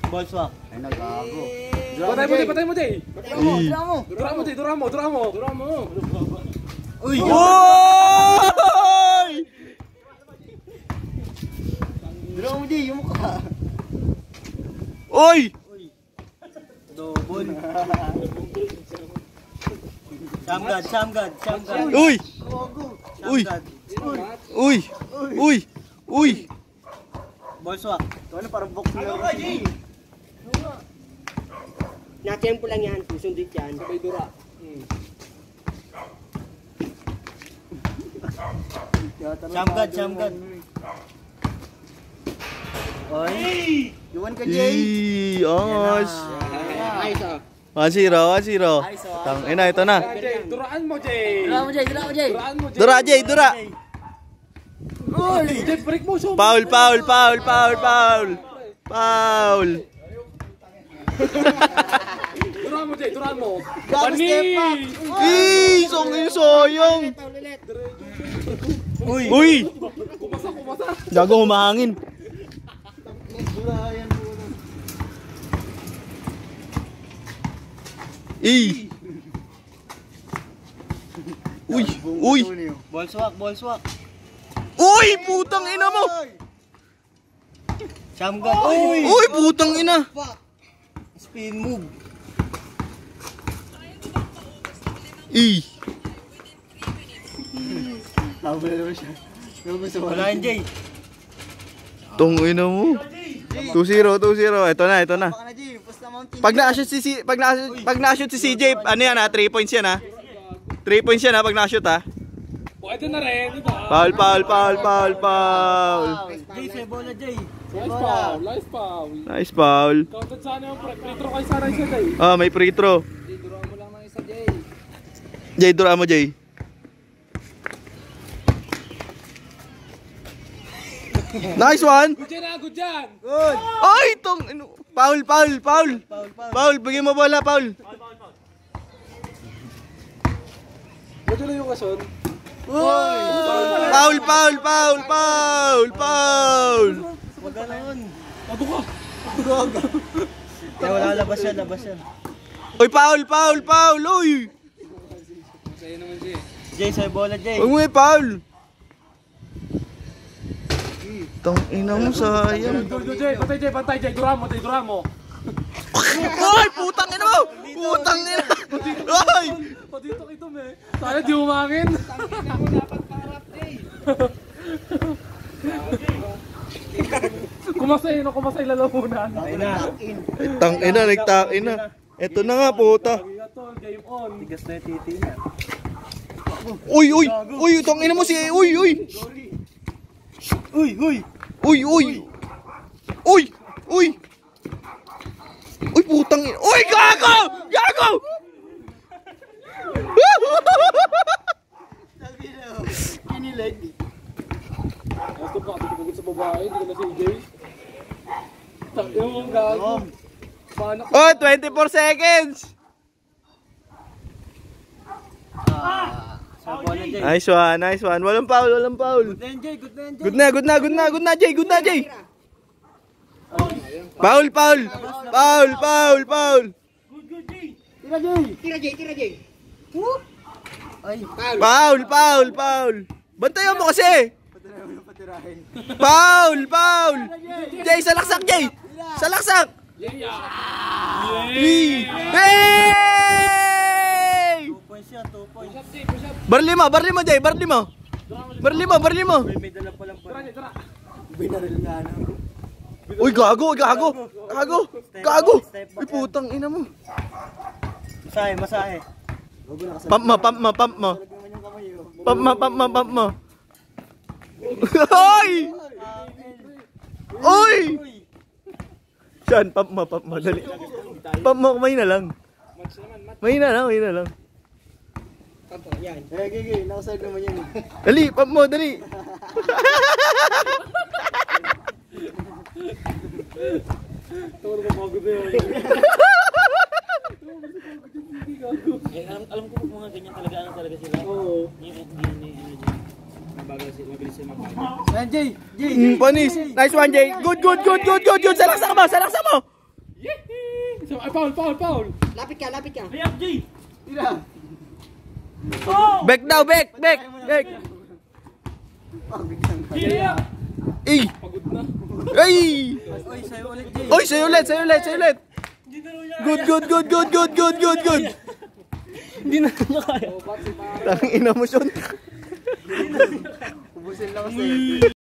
Ball swap. Ay, nagago. Patay mo, Jay. Dura mo. Uy! Oy! Dura mo, Jay, yung mukha. Oy! Double. Samgad. Uy! Uy! Samgad. Uy! Ball swap. Ito ano, parang box na. Na-tempo lang yan, susundit yan. Sabay dura. Samgad. Oy! Yuman ka, Jay. Angas. Ayos ah. 1-0. Tang ina, ito na. Jay, duraan mo, Jay. Dura mo, Jay. Duraan mo, Jay. Dura, Jay, dura. Jay, break mo, show. Foul. Duraan mo, Jay, duraan mo. Gago, step back. Sayang. Uy! Kumasa. Gago, humahangin. Uy! Ball swap. Uy! Putang ina mo! Samgad. Uy! Putang ina! Spin move. Wala yan, Jay. Tong ina mo. 2-0. Ito na. Baka na, Jay. Basta mountain. Pag na-shoot si CJ, ano yan ha? 3 points yan ha? 3 points yan ha pag na-shoot ha? Pwede na rin, di ba? Foul. Jay, say bola, Jay. Nice foul. Nice foul. Counted sana yung free throw kay Saray siya, Jay. May free throw. Jay, duraan mo lang ng isa, Jay. Jay, dura mo, Jay. Nice one. Good dyan. Ay, tong Paul. Paul, bigyan mo bola, Paul. Medyo na yung kason. Paul. Wag gano'n. Ado ka. Kaya wala, labas yan. Oy, Paul. Uy. Sa'yo naman, Jay. Jay, say bola, Jay. Huwag mo Paul. Tang ina mo, sayang. Go, Jay. Bantay, Jay. Duraan mo. Oy, putang ina mo. Putang ina. Oy. Dito kito, me. Sana di umangin. Tangina mo dapat parap, Jay. Kumasay lalamunan. Tang ina, nagtakin na. Ito na nga, puta. Game on. Tigas na yung titi na. Uy, tang ina mo si Uy, putang ina. Uy, gago! Kinilig. Gusto pa kapit sa babae, hindi ka na si Jay. Tangina mo ang gago. Paano? Oh, 24 seconds. Say bola, Jay. Nice one. Walang foul. Good na yan, Jay. Good na, Jay. Foul. Tira, Jay. Ay, Foul. Bantayan mo kasi. Foul. Jay, salaksak, Jay. Salaksak. Hey! 2 points yan, 2 points. Barli mo, Jay. Barli mo. May dala pa lang pa. Binaril nga na. Uy, gago. Uy, putang ina mo. Masahe. Pump mo. Oy! Saan? Pump mo. Dali. Pump mo, may na lang. May na lang. Yan. Gigi, nakaside naman yan. Dali, pump mo, dali. Tawag mo pagod na yun. Alam ko pag mga ganyan talaga sila. Oo. Mabilis sila mabagal. Ayan, Jay. Panis. Nice one, Jay. Good. Salaksak mo. Ay, foul! Lapit ka. Layup, Jay! Tira. Back daw, back. Jay, layup! Eh! Pagod na. Ay! Oy, sa'yo ulit, Jay. Oy, sa'yo ulit. Hindi na niya. Good. Hindi na niya kaya. Tangina mo, Sean. Ubusin lang kasi.